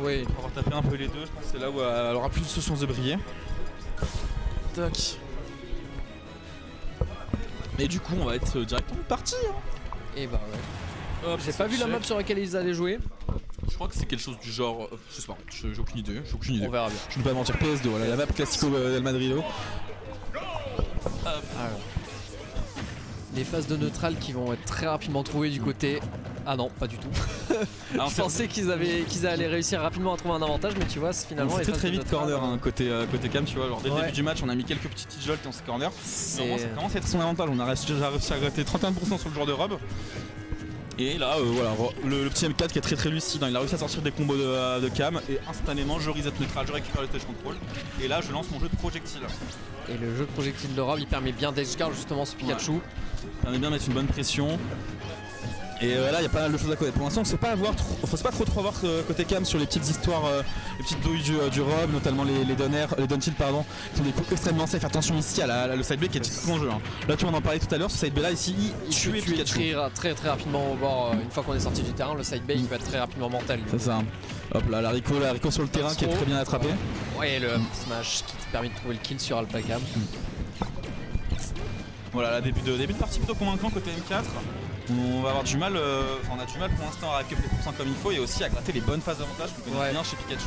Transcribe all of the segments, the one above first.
Oui. Pour avoir tapé un peu les deux, je pense que c'est là où elle aura plus de chances de briller. Tac. Et du coup, on va être directement parti. Hein. Et bah ouais. J'ai pas vu la map sur laquelle ils allaient jouer. Je crois que c'est quelque chose du genre. Je sais pas, j'ai aucune idée. On verra bien. Je ne vais pas mentir, PS2, voilà, la map Classico del Madrido. Alors. Les phases de neutral qui vont être très rapidement trouvées du côté. Ah non, pas du tout. Je pensais qu'ils allaient réussir rapidement à trouver un avantage, mais tu vois, finalement. C'est très vite corner hein, côté cam, tu vois. Alors, dès le début du match, on a mis quelques petits jolts dans ces corners. Normalement, ça commence à être son avantage. On a réussi à gratter 31% sur le joueur de Rob. Et là, voilà, le petit M4 qui est très lucide, hein, il a réussi à sortir des combos de cam et instantanément je reset neutral, je récupère le stage control et là je lance mon jeu de projectile. Et le jeu de projectile de Rob il permet bien d'edgeguard justement ce Pikachu. Ouais. Il permet bien de mettre une bonne pression. Et là il y a pas mal de choses à connaître. Pour l'instant on ne sait pas avoir faut pas trop avoir côté cam sur les petites histoires, les petites douilles du Rob, notamment les down-tilt pardon, qui sont des coups extrêmement safe. Attention ici à le side B qui est tout en jeu. Hein. Là tu vois on en parlait tout à l'heure, ce side B là ici il tue Pikachu. Très rapidement au bord, une fois qu'on est sorti du terrain, le side B il peut être très rapidement mental. C'est ça. Hop là, la Rico sur le terrain qui est très bien attrapé. Ouais, le smash qui te permet de trouver le kill sur Alpacam. Voilà, là, début de partie plutôt convaincant côté M4. On va avoir du mal, on a du mal pour l'instant à raquer les pourcents comme il faut et aussi à gratter les bonnes phases d'avantage qu'on connaît bien chez Pikachu.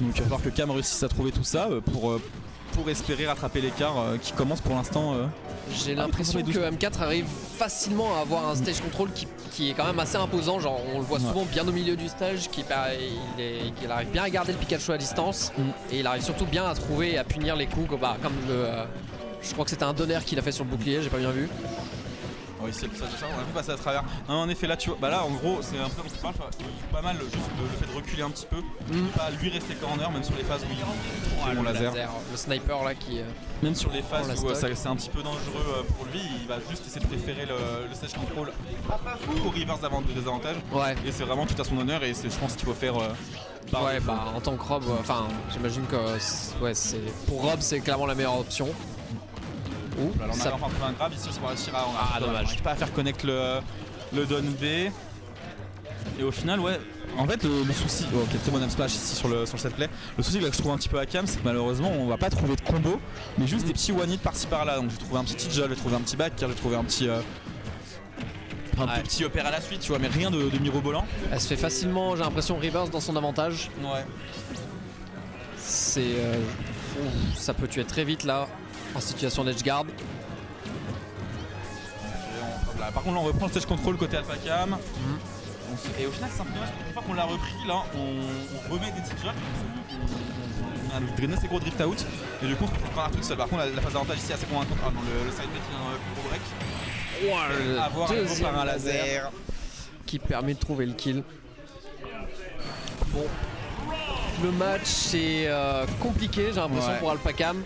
Donc il va falloir que Cam réussisse à trouver tout ça pour espérer rattraper l'écart qui commence pour l'instant. J'ai l'impression que M4 arrive facilement à avoir un stage control qui est quand même assez imposant. Genre on le voit souvent bien au milieu du stage, qu'il arrive bien à garder le Pikachu à distance et il arrive surtout bien à trouver et à punir les coups comme je crois que c'était un donner qu'il a fait sur le bouclier, j'ai pas bien vu. Oui, c'est ça, on a pu passer à travers. Non, en effet, là, tu vois, bah là, en gros, c'est un peu comme tu parles, il joue pas mal juste le fait de reculer un petit peu, pas lui rester corner, même sur les phases où il prend mon laser. Le sniper là qui. Même sur les phases où c'est un petit peu dangereux pour lui, il va juste essayer de préférer le stage control au reverse de désavantage. Ouais. Et c'est vraiment tout à son honneur, et je pense qu'il faut faire. Ouais, bah en tant que Rob, enfin, j'imagine que pour Rob, c'est clairement la meilleure option. Là, on a enfin trouvé un grab ici pour réussir à. Dommage. Pas à faire connect le down B. Et au final, ouais. En fait, le souci. Oh, ok, très bon splash ici sur le set play. Le souci que je trouve un petit peu à Cam, c'est que malheureusement, on va pas trouver de combo, mais juste des petits one-hit par-ci par-là. Donc j'ai trouvé un petit Tidjol, j'ai trouvé un petit back, j'ai trouvé un petit. Petit opéra à la suite, tu vois, mais rien de mirobolant. Elle se fait facilement, j'ai l'impression, reverse dans son avantage. Ouais. C'est. Ça peut tuer très vite là. En situation d'edgeguard. Par contre là on reprend le stage control côté Alpacam. Et au final c'est simplement une fois qu'on l'a repris là on remet des petites shots. On a drainé ces gros drift out. Et du coup on prend toute seule. Par contre la phase d'avantage ici est assez convaincante. Ah non le side B qui vient gros break. Avoir un gros par un laser. Qui permet de trouver le kill. Bon. Le match est compliqué j'ai l'impression pour Alpacam.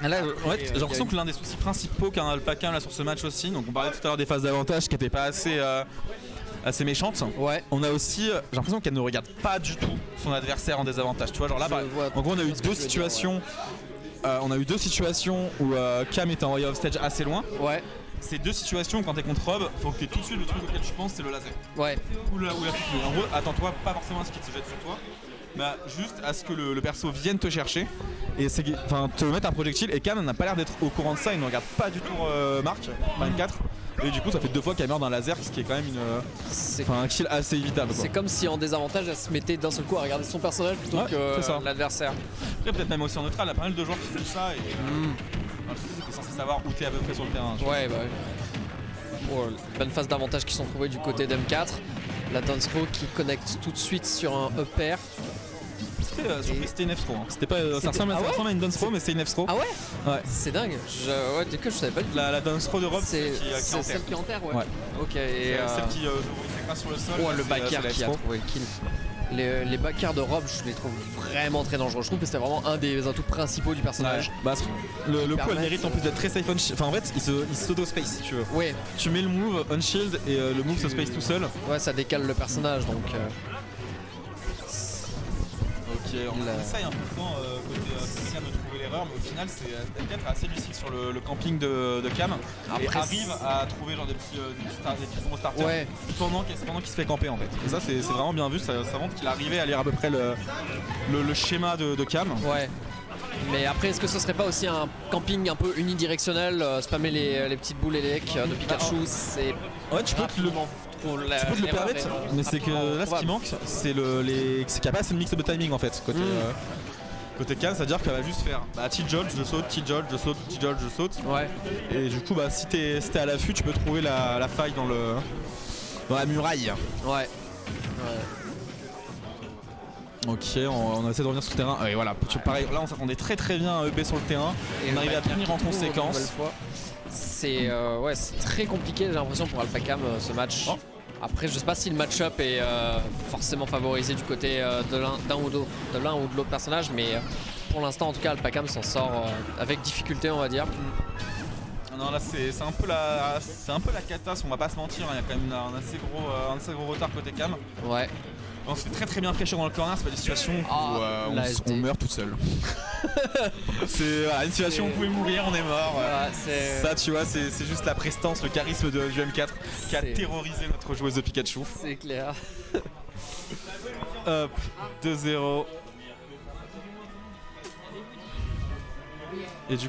Là, j'ai l'impression que l'un des soucis principaux qu'a un Alpacam là sur ce match aussi, donc on parlait tout à l'heure des phases d'avantage qui n'étaient pas assez méchantes. Ouais. On a aussi, j'ai l'impression qu'elle ne regarde pas du tout son adversaire en désavantage. Tu vois, genre là, en gros, on a eu deux situations. Où Cam est envoyé off stage assez loin. Ouais. Ces deux situations, quand t'es contre Rob, faut que t'aies tout de suite le truc auquel tu penses, c'est le laser. Ouais. Ou la pique. En gros, attends-toi pas forcément à ce qu'il se jette sur toi. Bah, juste à ce que le perso vienne te chercher et te mettre un projectile. Et Cam n'a pas l'air d'être au courant de ça, il ne regarde pas du tout Marc 24 et du coup ça fait 2 fois qu'elle meurt d'un laser, ce qui est quand même un kill assez évitable. C'est comme si en désavantage elle se mettait d'un seul coup à regarder son personnage plutôt que l'adversaire. Après peut-être même aussi en neutral, il y a pas mal de joueurs qui font ça et le truc c'est que t'es censé savoir où t'es à peu près sur le terrain. Ouais bah ouais. Bonne phase d'avantage qui sont trouvées du côté d'M4. La down throw qui connecte tout de suite sur un up air. C'était une F-throw. C'était pas, ça ressemble à une down throw, mais c'est une F-throw. Ah ouais. C'est dingue. Du coup, je savais pas du tout. La down throw de Rob, c'est celle qui enterre, ouais. Ok. Et celle qui s'écrase sur le sol. Ouais, le backer qui a trouvé le kill. Les backers de Rob, je les trouve vraiment très dangereux. Je trouve que c'était vraiment un des atouts principaux du personnage. Bah, le coup, elle mérite en plus d'être très safe on shield. Enfin, en fait, il s'auto-space si tu veux. Ouais. Tu mets le move on shield et le move se space tout seul. Ouais, ça décale le personnage donc. on essaye un peu de temps côté Christian de trouver l'erreur, mais au final c'est F4 est assez lucide sur le camping de Cam et arrive à trouver genre des petits combos starters pendant qu'il se fait camper en fait. Et ça c'est vraiment bien vu, ça montre qu'il arrivait à lire à peu près le schéma de Cam. Ouais. Mais après, est-ce que ce serait pas aussi un camping un peu unidirectionnel, spammer les petites boules et les decks de Pikachu, c'est... Ouais, tu peux te le permettre, mais c'est que là ce qui manque, c'est qu'il n'y a pas assez de mix de timing en fait. Côté Cam, c'est-à-dire qu'elle va juste faire T-Judge, je saute, T-Judge, je saute, T-Judge, je saute. Ouais. Et du coup, si t'es à l'affût, tu peux trouver la faille dans la muraille. Ouais. Ok, on essaie de revenir sur le terrain. Et voilà, pareil, là on s'attendait très bien à EB sur le terrain. On arrivait à bien rentrer en séquence. C'est très compliqué, j'ai l'impression, pour Alphacam ce match. Oh. Après, je sais pas si le match-up est forcément favorisé du côté de l'un ou de l'autre personnage, mais pour l'instant, en tout cas, Alphacam s'en sort avec difficulté, on va dire. Non, là c'est un peu la cata, on va pas se mentir, il y a quand même un assez gros retard côté Cam. Ouais. On se fait très bien prêcher dans le corner, c'est pas des situations où on meurt toute seule. C'est une situation où on pouvait mourir, on est mort. Ça tu vois, c'est juste la prestance, le charisme du M4 qui a terrorisé notre joueuse de Pikachu. C'est clair. Hop, 2-0. Et du